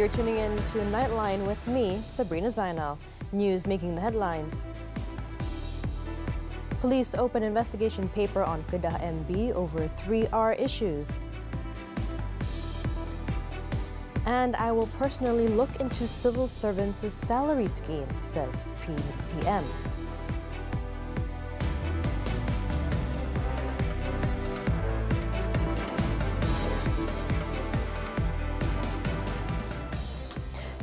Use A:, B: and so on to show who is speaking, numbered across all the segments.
A: You're tuning in to Nightline with me, Sabrina Zainal. News making the headlines. Police open investigation paper on Kedah MB over 3R issues. And I will personally look into civil servants' salary scheme, says PM.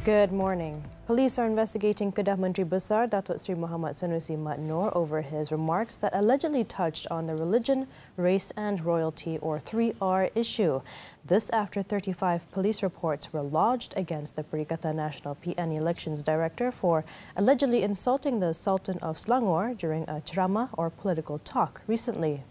A: Good morning. Police are investigating Kedah Menteri Besar Datuk Seri Muhammad Sanusi Mat Noor over his remarks that allegedly touched on the religion, race and royalty or 3R issue. This after 35 police reports were lodged against the Perikatan Nasional PN Elections Director for allegedly insulting the Sultan of Selangor during a ceramah or political talk recently.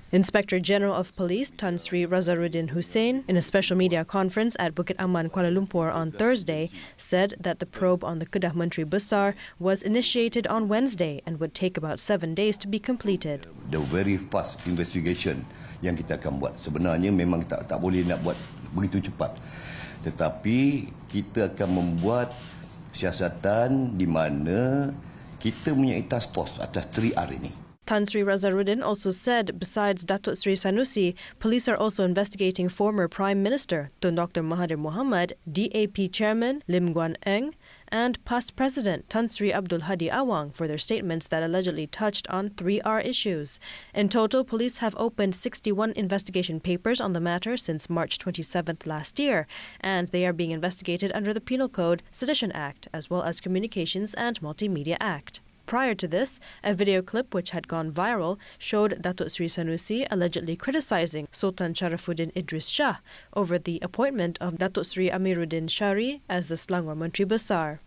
A: Inspector General of Police Tan Sri Razaruddin Hussein, in a special media conference at Bukit Aman, Kuala Lumpur on Thursday, said that the probe on the Kedah Menteri Besar was initiated on Wednesday and would take about 7 days to be completed.
B: The very fast investigation yang kita akan buat sebenarnya memang tak boleh nak buat begitu cepat. Tetapi kita akan membuat siasatan di mana kita mempunyai task force atas 3R ini.
A: Tan Sri Razaruddin also said, besides Datuk Sri Sanusi, police are also investigating former Prime Minister Tun Dr. Mahathir Mohamad, DAP Chairman Lim Guan Eng, and past President Tan Sri Abdul Hadi Awang for their statements that allegedly touched on 3R issues. In total, police have opened 61 investigation papers on the matter since March 27th last year, and they are being investigated under the Penal Code, Sedition Act, as well as Communications and Multimedia Act. Prior to this, a video clip which had gone viral showed Datuk Sri Sanusi allegedly criticizing Sultan Sharafuddin Idris Shah over the appointment of Datuk Sri Amiruddin Shari as the Selangor Menteri Besar.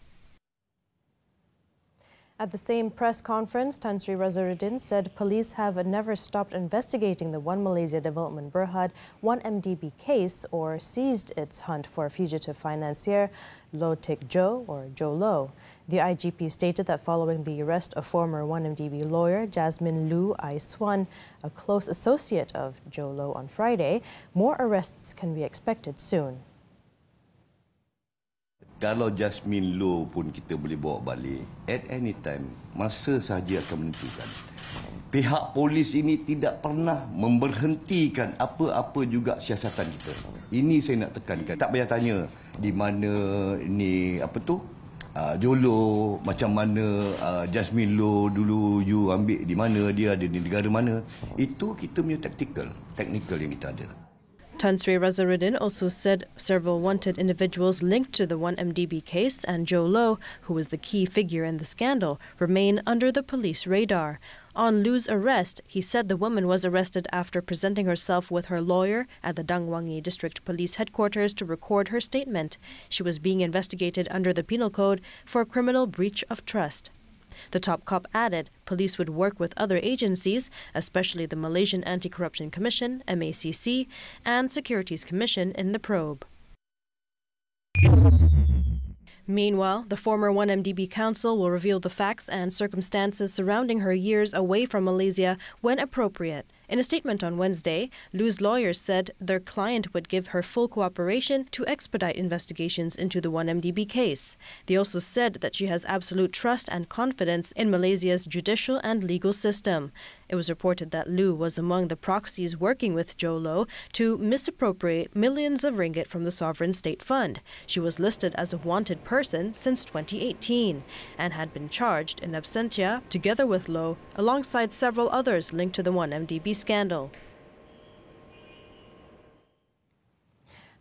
A: At the same press conference, Tan Sri Razaruddin said police have never stopped investigating the One Malaysia Development Berhad 1MDB case or ceased its hunt for fugitive financier Low Tik Jo or Joe Low. The IGP stated that following the arrest of former 1MDB lawyer Jasmine Lu Ai Swan, a close associate of Joe Low, on Friday, more arrests can be expected soon.
B: Kalau Jasmine Lu pun kita boleh bawa balik, at any time, masa sahaja akan menentukan. Pihak polis ini tidak pernah memberhentikan apa-apa juga siasatan kita. Ini saya nak tekankan. Tak payah tanya di mana ini Jolo, macam mana Jasmine Lu dulu you ambil di mana, dia ada di negara mana. Itu kita punya technical yang kita ada.
A: Tan Sri Razaruddin also said several wanted individuals linked to the 1MDB case and Joe Low, who was the key figure in the scandal, remain under the police radar. On Lu's arrest, he said the woman was arrested after presenting herself with her lawyer at the Dangwangi District Police Headquarters to record her statement. She was being investigated under the Penal Code for criminal breach of trust. The top cop added police would work with other agencies, especially the Malaysian Anti-Corruption Commission, MACC, and Securities Commission in the probe. Meanwhile, the former 1MDB counsel will reveal the facts and circumstances surrounding her years away from Malaysia when appropriate. In a statement on Wednesday, Lu's lawyers said their client would give her full cooperation to expedite investigations into the 1MDB case. They also said that she has absolute trust and confidence in Malaysia's judicial and legal system. It was reported that Lu was among the proxies working with Joe Low to misappropriate millions of ringgit from the sovereign state fund. She was listed as a wanted person since 2018 and had been charged in absentia together with Low alongside several others linked to the 1MDB scandal.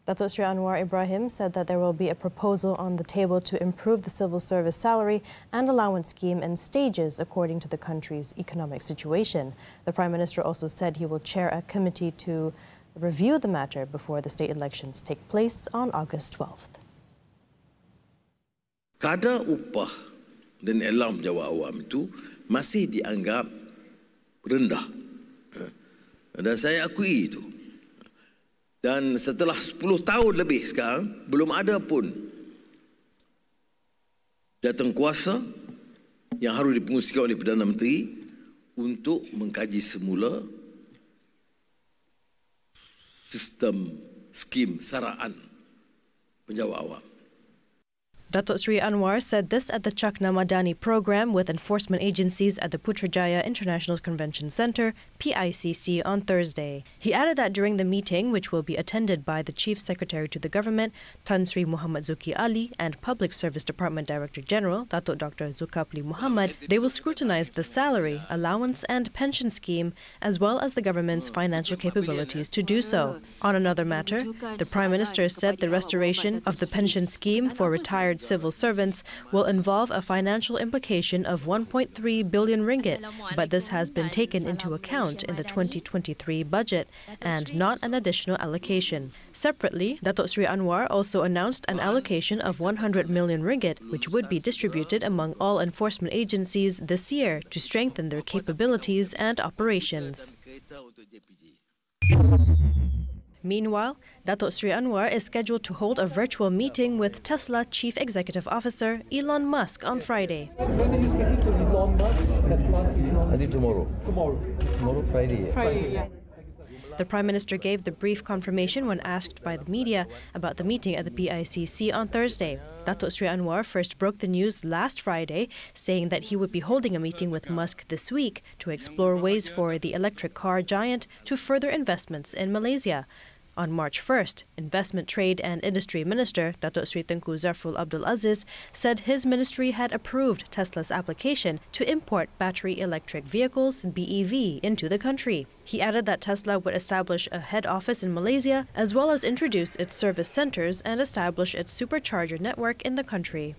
A: Datuk Sri Anwar Ibrahim said that there will be a proposal on the table to improve the civil service salary and allowance scheme in stages according to the country's economic situation. The Prime Minister also said he will chair a committee to review the matter before the state elections take place on August 12th.
C: Kadar upah dan alam Jawa awam itu masih dianggap rendah. Dan saya akui itu. Dan setelah 10 tahun lebih sekarang, belum ada pun jawatankuasa yang harus dipenguruskan oleh Perdana Menteri untuk mengkaji semula sistem skim saraan penjawat awam.
A: Datuk Sri Anwar said this at the Chakna Madani program with enforcement agencies at the Putrajaya International Convention Centre, PICC, on Thursday. He added that during the meeting, which will be attended by the Chief Secretary to the Government, Tan Sri Muhammad Zuki Ali, and Public Service Department Director General, Datuk Dr. Zulkifli Muhammad, they will scrutinise the salary, allowance and pension scheme, as well as the government's financial capabilities to do so. On another matter, the Prime Minister said the restoration of the pension scheme for retired civil servants will involve a financial implication of 1.3 billion ringgit, but this has been taken into account in the 2023 budget and not an additional allocation. Separately, Datuk Sri Anwar also announced an allocation of 100 million ringgit, which would be distributed among all enforcement agencies this year to strengthen their capabilities and operations. Meanwhile, Datuk Sri Anwar is scheduled to hold a virtual meeting with Tesla Chief Executive Officer Elon Musk on Friday.
D: When are you speaking to Elon Musk?
E: I think tomorrow. Tomorrow, Friday.
D: Friday, yeah.
A: The Prime Minister gave the brief confirmation when asked by the media about the meeting at the PICC on Thursday. Datuk Sri Anwar first broke the news last Friday, saying that he would be holding a meeting with Musk this week to explore ways for the electric car giant to further investments in Malaysia. On March 1st, Investment, Trade and Industry Minister Datuk Sri Tengku Zafrul Abdul Aziz said his ministry had approved Tesla's application to import battery electric vehicles, BEV, into the country. He added that Tesla would establish a head office in Malaysia, as well as introduce its service centres and establish its supercharger network in the country.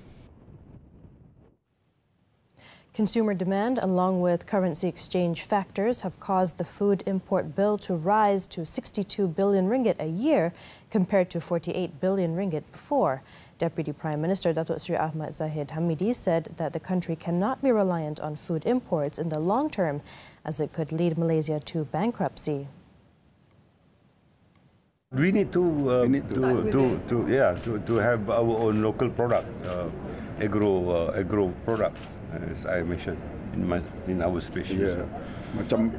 A: Consumer demand, along with currency exchange factors, have caused the food import bill to rise to 62 billion ringgit a year compared to 48 billion ringgit before. Deputy Prime Minister Datuk Sri Ahmad Zahid Hamidi said that the country cannot be reliant on food imports in the long term, as it could lead Malaysia to bankruptcy.
F: We need to have our own local product, agro product, as I mentioned in our speech.
D: Yeah.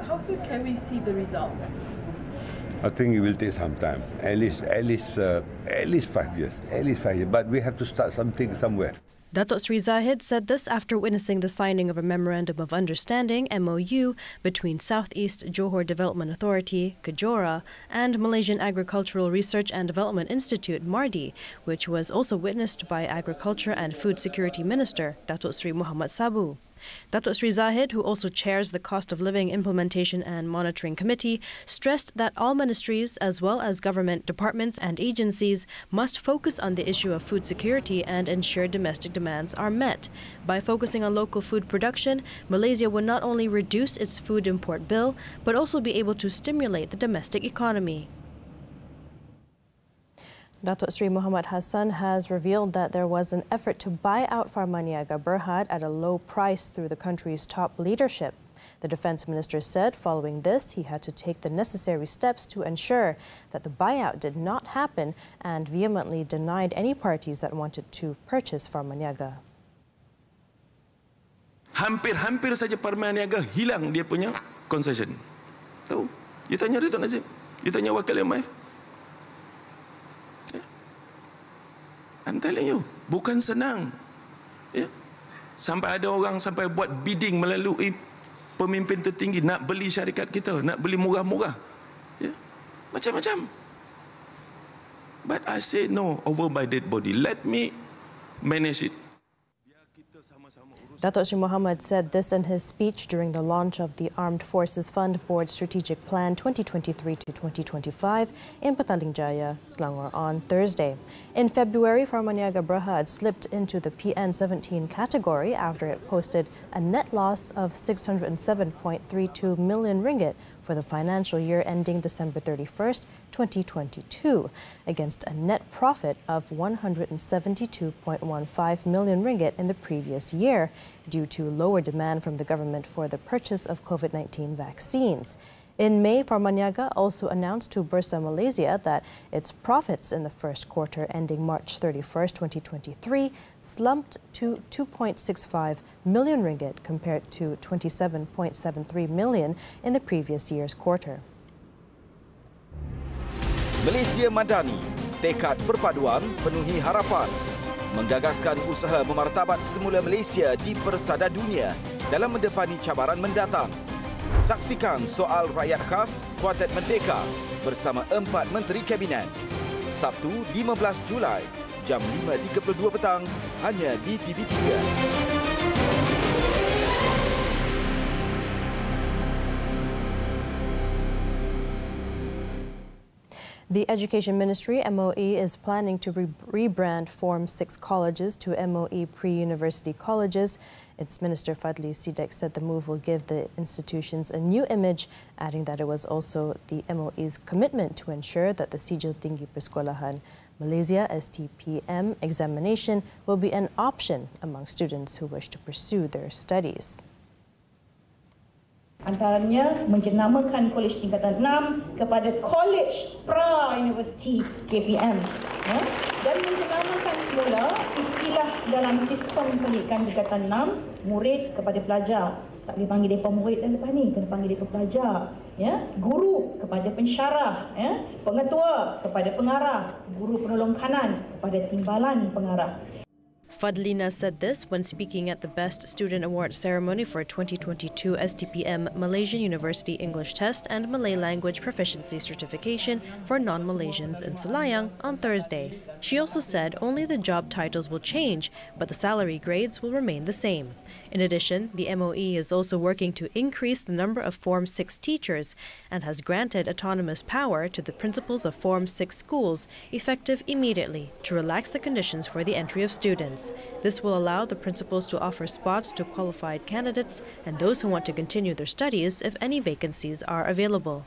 D: How soon can we see the results?
F: I think it will take some time, at least 5 years, But we have to start something somewhere.
A: Datuk Sri Zahid said this after witnessing the signing of a Memorandum of Understanding, MOU, between Southeast Johor Development Authority, Kejora, and Malaysian Agricultural Research and Development Institute, MARDI, which was also witnessed by Agriculture and Food Security Minister Datuk Sri Muhammad Sabu. Datuk Sri Zahid, who also chairs the Cost of Living Implementation and Monitoring Committee, stressed that all ministries, as well as government departments and agencies, must focus on the issue of food security and ensure domestic demands are met. By focusing on local food production, Malaysia will not only reduce its food import bill, but also be able to stimulate the domestic economy. Datuk Sri Muhammad Hassan has revealed that there was an effort to buy out Farmaniaga Berhad at a low price through the country's top leadership. The Defence Minister said following this, he had to take the necessary steps to ensure that the buyout did not happen and vehemently denied any parties that wanted to purchase Farmaniaga.
G: Hampir saja Farmaniaga hilang dia punya concession. Tahu? You tanya Datuk Nazim, you tanya Wakil MI. I'm telling you, bukan senang. Ya. Sampai ada orang sampai buat bidding melalui pemimpin tertinggi nak beli syarikat kita, nak beli murah-murah. Ya. Macam-macam. But I say no over my dead body. Let me manage it.
A: Datuk Sri Muhammad said this in his speech during the launch of the Armed Forces Fund Board Strategic Plan 2023 to 2025 in Petaling Jaya, Selangor on Thursday. In February, Farmaniaga Berhad slipped into the PN17 category after it posted a net loss of 607.32 million ringgit for the financial year ending December 31st, 2022, against a net profit of 172.15 million ringgit in the previous year, due to lower demand from the government for the purchase of COVID-19 vaccines. In May, Farmaniaga also announced to Bursa Malaysia that its profits in the first quarter ending March 31st, 2023 slumped to 2.65 million ringgit compared to 27.73 million in the previous year's quarter.
H: Malaysia Madani, tekad perpaduan penuhi harapan. Menggagaskan usaha memartabat semula Malaysia di persada dunia dalam mendepani cabaran mendatang. Saksikan soal rakyat khas Kuartet Merdeka bersama 4 Menteri Kabinet. Sabtu 15 Julai, jam 5.32 petang, hanya di TV3.
A: The Education Ministry, MOE, is planning to rebrand Form 6 colleges to MOE pre-university colleges. Its Minister Fadli Sidek said the move will give the institutions a new image, adding that it was also the MOE's commitment to ensure that the Sijil Tinggi Persekolahan Malaysia SPM examination will be an option among students who wish to pursue their studies.
I: Antaranya menjenamakan Kolej Tingkatan 6 kepada College Pra-University KPM, dan menjenamakan semula istilah dalam sistem pendidikan tingkatan 6 murid kepada pelajar. Tak boleh panggil mereka murid dan lepas ni, kena panggil mereka pelajar. Guru kepada pensyarah, pengetua kepada pengarah, guru penolong kanan kepada timbalan pengarah.
A: Fadlina said this when speaking at the Best Student Award ceremony for 2022 STPM Malaysian University English Test and Malay Language Proficiency Certification for non-Malaysians in Selayang on Thursday. She also said only the job titles will change, but the salary grades will remain the same. In addition, the MOE is also working to increase the number of Form 6 teachers and has granted autonomous power to the principals of Form 6 schools, effective immediately, to relax the conditions for the entry of students. This will allow the principals to offer spots to qualified candidates and those who want to continue their studies if any vacancies are available.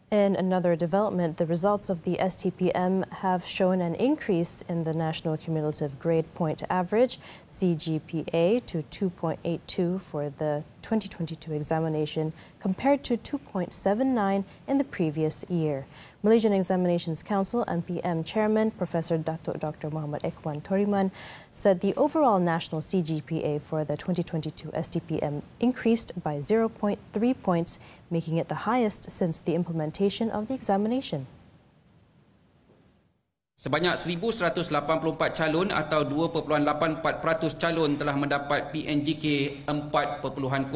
A: In another development, the results of the STPM have shown an increase in the National Cumulative Grade Point Average, CGPA, to 2.82 for the 2022 examination compared to 2.79 in the previous year. Malaysian Examinations Council (MPM) Chairman Professor Datuk Dr. Muhammad Ikhwan Toriman said the overall national CGPA for the 2022 STPM increased by 0.3 points, making it the highest since the implementation of the examination.
J: Sebanyak 1,184 calon atau 2.84% calon telah mendapat PNGK 4.0.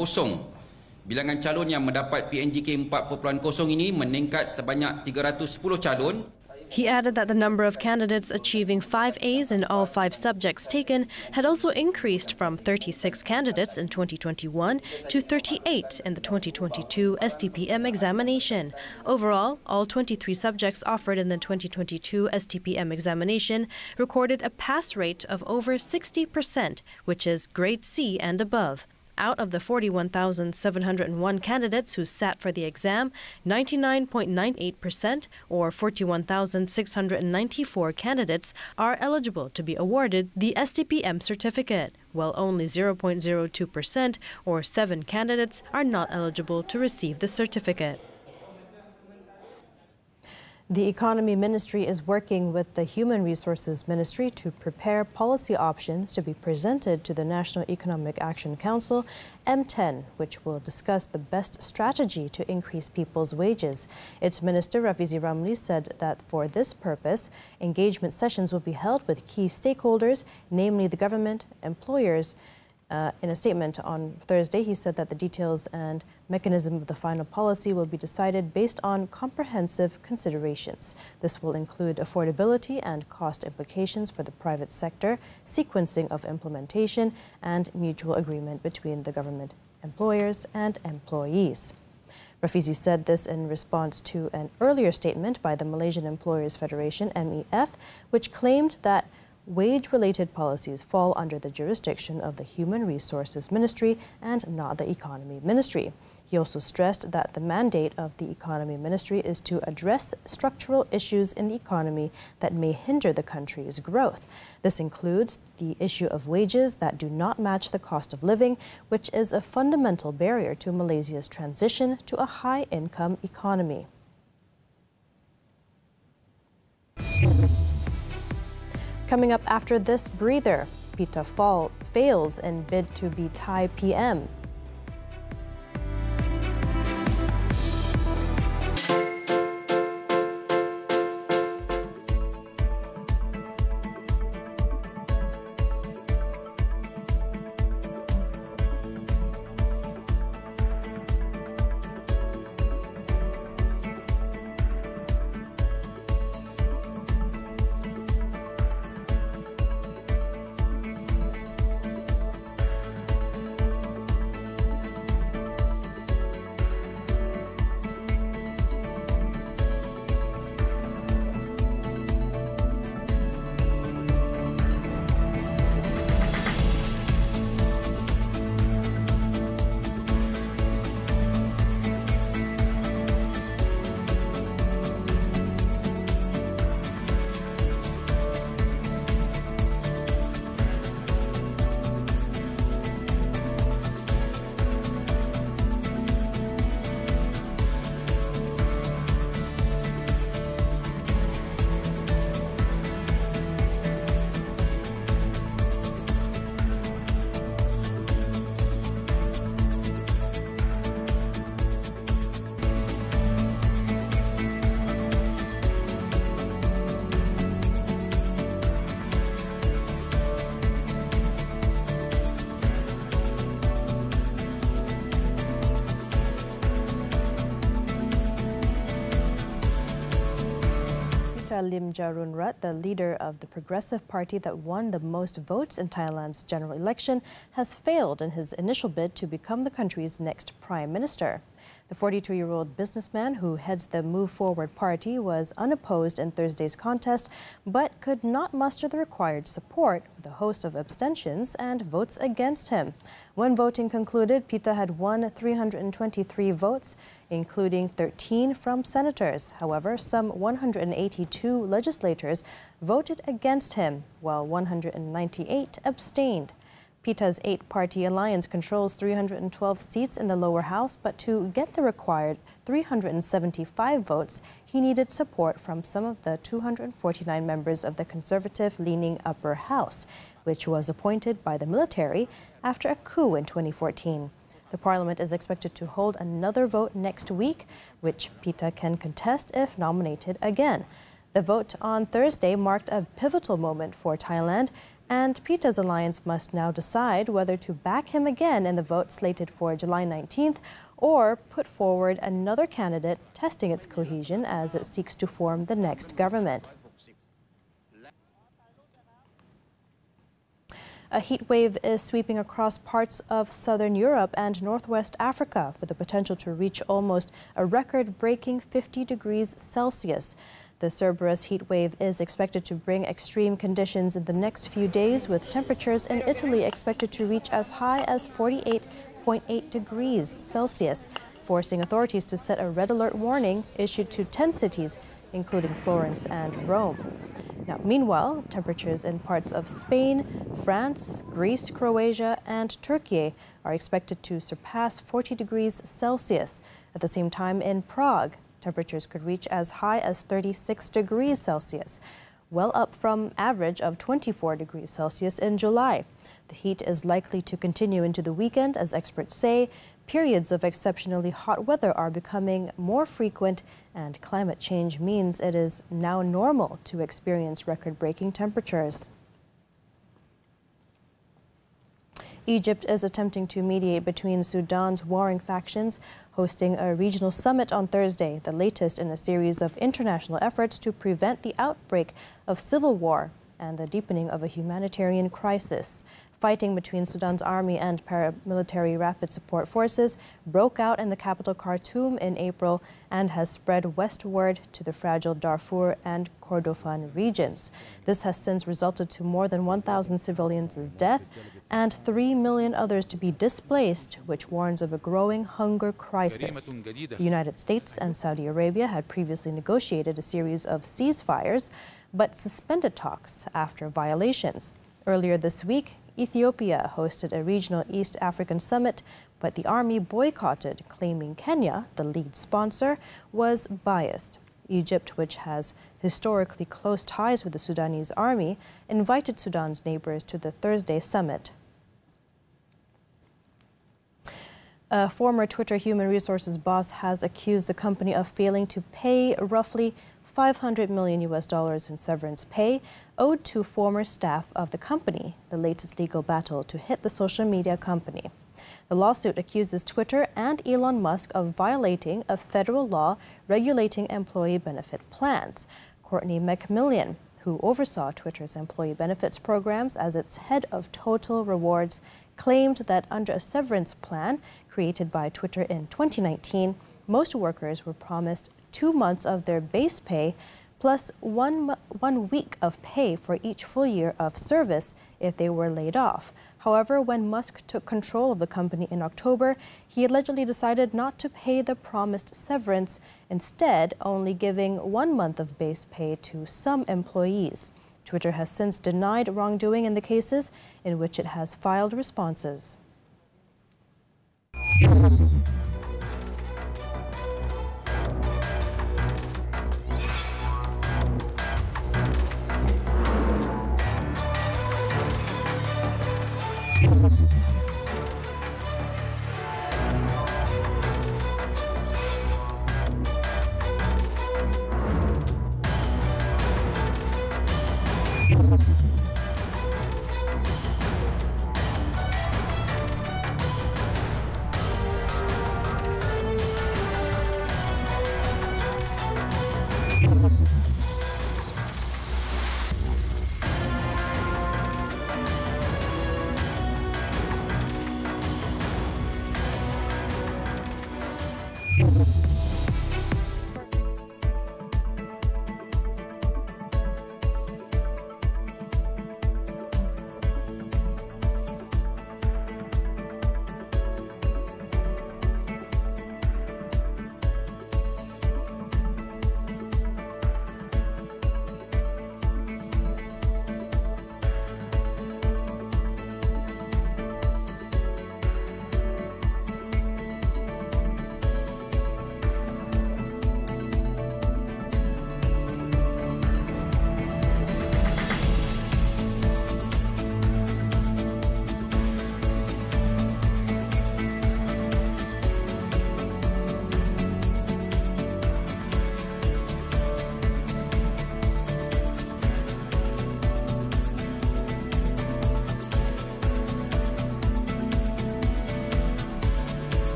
J: Bilangan calon yang mendapat PNGK 4.0 ini meningkat sebanyak 310 calon.
A: He added that the number of candidates achieving 5 A's in all 5 subjects taken had also increased from 36 candidates in 2021 to 38 in the 2022 STPM examination. Overall, all 23 subjects offered in the 2022 STPM examination recorded a pass rate of over 60%, which is grade C and above. Out of the 41,701 candidates who sat for the exam, 99.98% or 41,694 candidates are eligible to be awarded the STPM certificate, while only 0.02% or 7 candidates are not eligible to receive the certificate. The Economy Ministry is working with the Human Resources Ministry to prepare policy options to be presented to the National Economic Action Council, M10, which will discuss the best strategy to increase people's wages. Its Minister, Rafizi Ramli, said that for this purpose, engagement sessions will be held with key stakeholders, namely the government, employers. In a statement on Thursday, he said that the details and mechanism of the final policy will be decided based on comprehensive considerations. This will include affordability and cost implications for the private sector, sequencing of implementation, and mutual agreement between the government, employers, and employees. Rafizi said this in response to an earlier statement by the Malaysian Employers Federation, MEF, which claimed that wage-related policies fall under the jurisdiction of the Human Resources Ministry and not the Economy Ministry. He also stressed that the mandate of the Economy Ministry is to address structural issues in the economy that may hinder the country's growth. This includes the issue of wages that do not match the cost of living, which is a fundamental barrier to Malaysia's transition to a high-income economy. Coming up after this breather, Pita fails in bid to be Thai PM. Limjaroenrat, the leader of the Progressive Party that won the most votes in Thailand's general election, has failed in his initial bid to become the country's next prime minister. The 42-year-old businessman who heads the Move Forward party was unopposed in Thursday's contest, but could not muster the required support with a host of abstentions and votes against him. When voting concluded, Pita had won 323 votes, including 13 from senators. However, some 182 legislators voted against him, while 198 abstained. Pita's 8-party alliance controls 312 seats in the lower house, but to get the required 375 votes, he needed support from some of the 249 members of the conservative-leaning upper house, which was appointed by the military after a coup in 2014. The parliament is expected to hold another vote next week, which Pita can contest if nominated again. The vote on Thursday marked a pivotal moment for Thailand, and Pita's alliance must now decide whether to back him again in the vote slated for July 19th or put forward another candidate, testing its cohesion as it seeks to form the next government. A heat wave is sweeping across parts of southern Europe and northwest Africa, with the potential to reach almost a record-breaking 50 degrees Celsius. The Cerberus heat wave is expected to bring extreme conditions in the next few days, with temperatures in Italy expected to reach as high as 48.8 degrees Celsius, forcing authorities to set a red alert warning issued to 10 cities, including Florence and Rome. Now, meanwhile, temperatures in parts of Spain, France, Greece, Croatia, and Turkey are expected to surpass 40 degrees Celsius. At the same time, in Prague, temperatures could reach as high as 36 degrees Celsius, well up from average of 24 degrees Celsius in July. The heat is likely to continue into the weekend, as experts say. Periods of exceptionally hot weather are becoming more frequent, and climate change means it is now normal to experience record-breaking temperatures. Egypt is attempting to mediate between Sudan's warring factions, hosting a regional summit on Thursday, the latest in a series of international efforts to prevent the outbreak of civil war and the deepening of a humanitarian crisis. Fighting between Sudan's army and paramilitary rapid support forces broke out in the capital Khartoum in April and has spread westward to the fragile Darfur and Kordofan regions. This has since resulted to more than 1,000 civilians' death and 3 million others to be displaced, which warns of a growing hunger crisis. The United States and Saudi Arabia had previously negotiated a series of ceasefires, but suspended talks after violations. Earlier this week, Ethiopia hosted a regional East African summit, but the army boycotted, claiming Kenya, the lead sponsor, was biased. Egypt, which has historically close ties with the Sudanese army, invited Sudan's neighbors to the Thursday summit. A former Twitter human resources boss has accused the company of failing to pay roughly $500 million in severance pay owed to former staff of the company, the latest legal battle to hit the social media company. The lawsuit accuses Twitter and Elon Musk of violating a federal law regulating employee benefit plans. Courtney McMillan, who oversaw Twitter's employee benefits programs as its head of total rewards, claimed that under a severance plan created by Twitter in 2019, most workers were promised 2 months of their base pay plus one week of pay for each full year of service if they were laid off. However, when Musk took control of the company in October, he allegedly decided not to pay the promised severance, instead only giving 1 month of base pay to some employees. Twitter has since denied wrongdoing in the cases in which it has filed responses.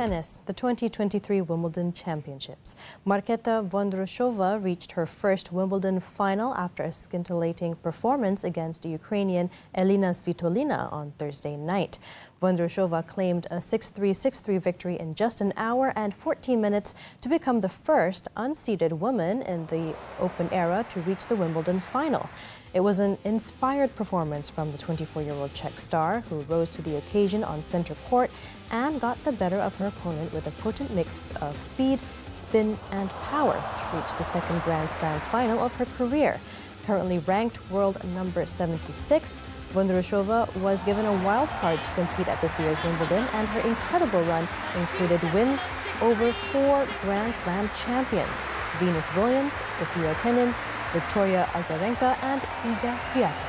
A: Tennis, the 2023 Wimbledon Championships. Marketa Vondrousova reached her first Wimbledon final after a scintillating performance against Ukrainian Elena Svitolina on Thursday night. Vondrousova claimed a 6-3, 6-3 victory in just an hour and 14 minutes to become the first unseeded woman in the Open era to reach the Wimbledon final. It was an inspired performance from the 24-year-old Czech star, who rose to the occasion on center court and got the better of her opponent with a potent mix of speed, spin and power to reach the second Grand Slam final of her career. Currently ranked world number 76, Vondrousova was given a wild card to compete at this year's Wimbledon, and her incredible run included wins over 4 Grand Slam champions: Venus Williams, Sofia Kenin, Victoria Azarenka and Iga Swiatek.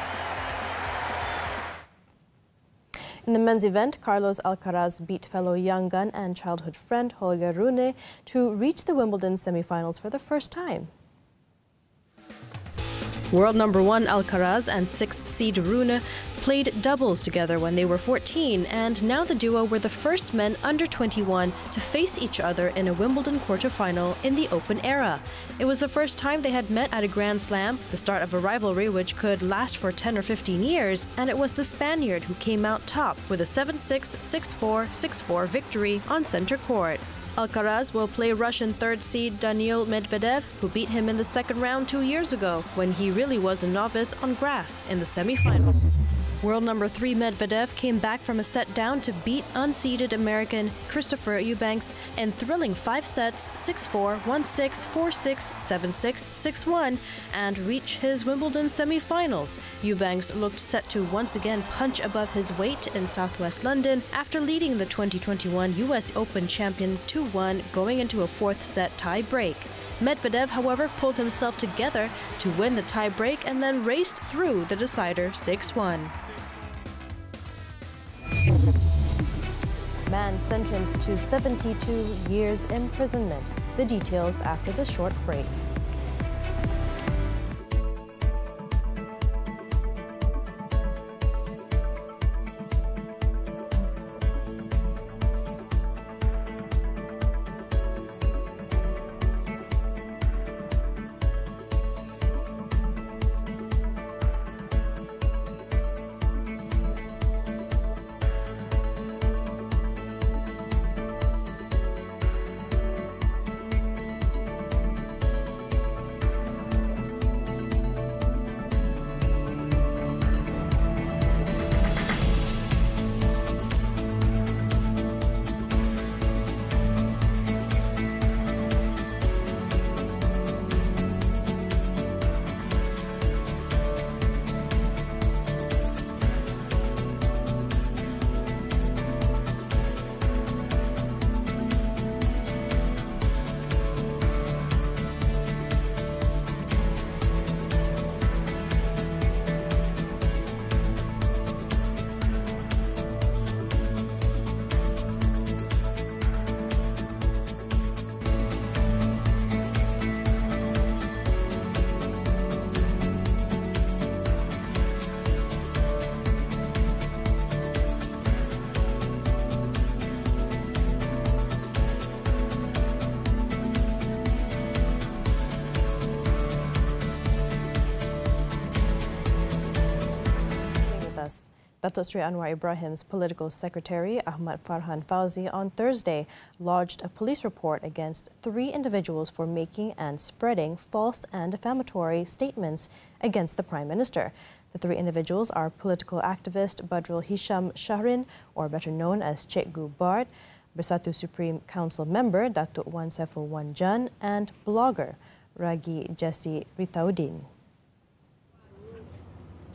A: In the men's event, Carlos Alcaraz beat fellow young gun and childhood friend Holger Rune to reach the Wimbledon semi-finals for the first time. World number 1 Alcaraz and 6th seed Rune played doubles together when they were 14, and now the duo were the first men under 21 to face each other in a Wimbledon quarterfinal in the Open era. It was the first time they had met at a Grand Slam, the start of a rivalry which could last for 10 or 15 years, and it was the Spaniard who came out top with a 7-6, 6-4, 6-4 victory on center court. Alcaraz will play Russian third seed Daniil Medvedev, who beat him in the second round 2 years ago, when he really was a novice on grass in the semi-final. World number 3 Medvedev came back from a set down to beat unseeded American Christopher Eubanks in thrilling 5 sets, 6-4, 1-6, 4-6, 7-6, 6-1, and reach his Wimbledon semi-finals. Eubanks looked set to once again punch above his weight in southwest London after leading the 2021 US Open champion 2-1 going into a 4th set tie break. Medvedev, however, pulled himself together to win the tie break and then raced through the decider 6-1. Man sentenced to 72 years imprisonment. The details after this short break. Datuk Sri Anwar Ibrahim's political secretary, Ahmad Farhan Fauzi, on Thursday lodged a police report against 3 individuals for making and spreading false and defamatory statements against the Prime Minister. The 3 individuals are political activist Badrul Hisham Shahrin, or better known as Cikgu Bard, Bersatu Supreme Council member Datuk Wan Saiful Wan Jan, and blogger Ragi Jesse Ritaudin.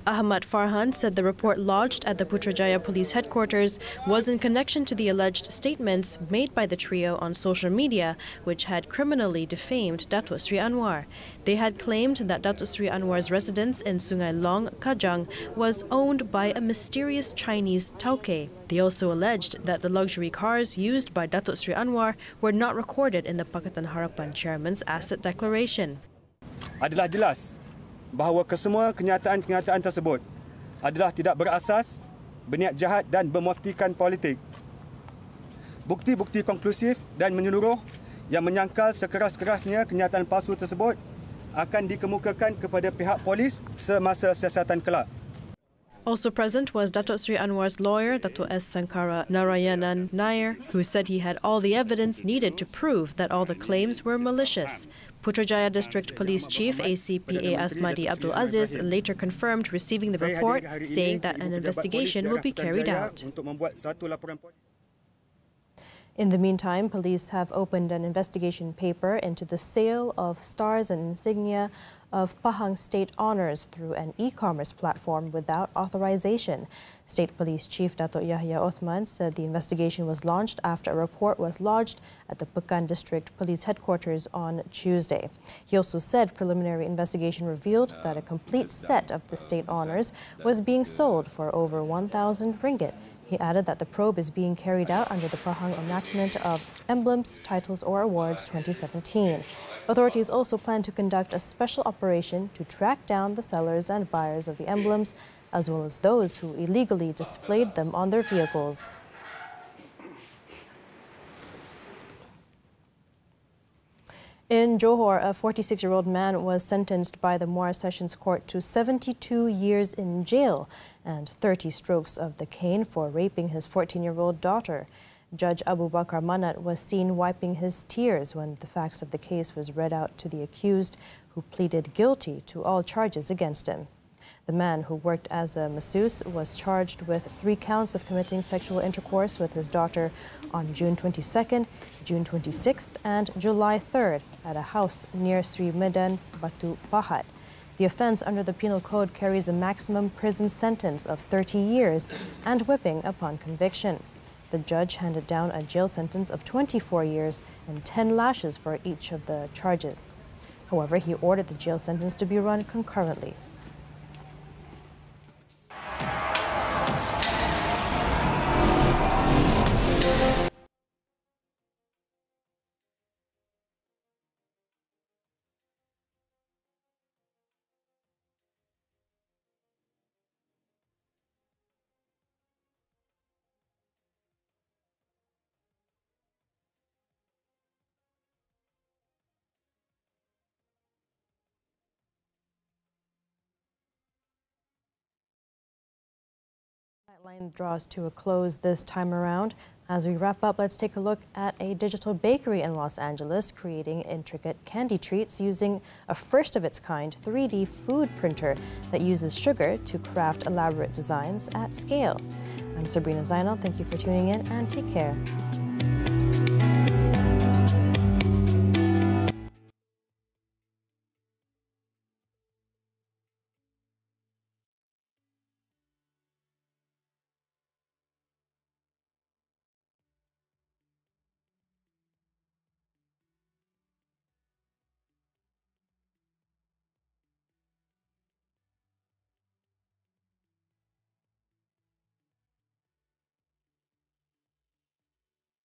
A: Ahmad Farhan said the report lodged at the Putrajaya Police Headquarters was in connection to the alleged statements made by the trio on social media, which had criminally defamed Datuk Sri Anwar. They had claimed that Datuk Sri Anwar's residence in Sungai Long, Kajang, was owned by a mysterious Chinese tauke. They also alleged that the luxury cars used by Datuk Sri Anwar were not recorded in the Pakatan Harapan chairman's asset declaration.
K: Adalah jelas bahawa kesemua kenyataan-kenyataan tersebut adalah tidak berasas, berniat jahat dan bermuftikan politik. bukti-bukti konklusif dan menyeluruh yang menyangkal sekeras-kerasnya kenyataan palsu tersebut akan dikemukakan kepada pihak polis semasa siasatan kelak.
A: Also present was Datuk Sri Anwar's lawyer, Datuk S. Sankara Narayanan Nair, who said he had all the evidence needed to prove that all the claims were malicious. Putrajaya District Police Chief ACPA Asmadi Abdul Aziz later confirmed receiving the report, saying that an investigation will be carried out. In the meantime, police have opened an investigation paper into the sale of stars and insignia of Pahang State Honours through an e-commerce platform without authorization. State Police Chief Datuk Yahya Othman said the investigation was launched after a report was lodged at the Pekan District Police Headquarters on Tuesday. He also said preliminary investigation revealed that a complete set of the state honours was being sold for over 1,000 ringgit. He added that the probe is being carried out under the Pahang enactment of Emblems, Titles or Awards 2017. Authorities also plan to conduct a special operation to track down the sellers and buyers of the emblems, as well as those who illegally displayed them on their vehicles. In Johor, a 46-year-old man was sentenced by the Muar Sessions Court to 72 years in jail and 30 strokes of the cane for raping his 14-year-old daughter. Judge Abu Bakar Manat was seen wiping his tears when the facts of the case was read out to the accused, who pleaded guilty to all charges against him. The man, who worked as a masseuse, was charged with 3 counts of committing sexual intercourse with his daughter on June 22nd, June 26th, and July 3rd at a house near Sri Medan, Batu Pahat. The offence under the Penal Code carries a maximum prison sentence of 30 years and whipping upon conviction. The judge handed down a jail sentence of 24 years and 10 lashes for each of the charges. However, he ordered the jail sentence to be run concurrently. Nightline draws to a close this time around. As we wrap up, let's take a look at a digital bakery in Los Angeles creating intricate candy treats using a first-of-its-kind 3D food printer that uses sugar to craft elaborate designs at scale. I'm Sabrina Zainal. Thank you for tuning in and take care.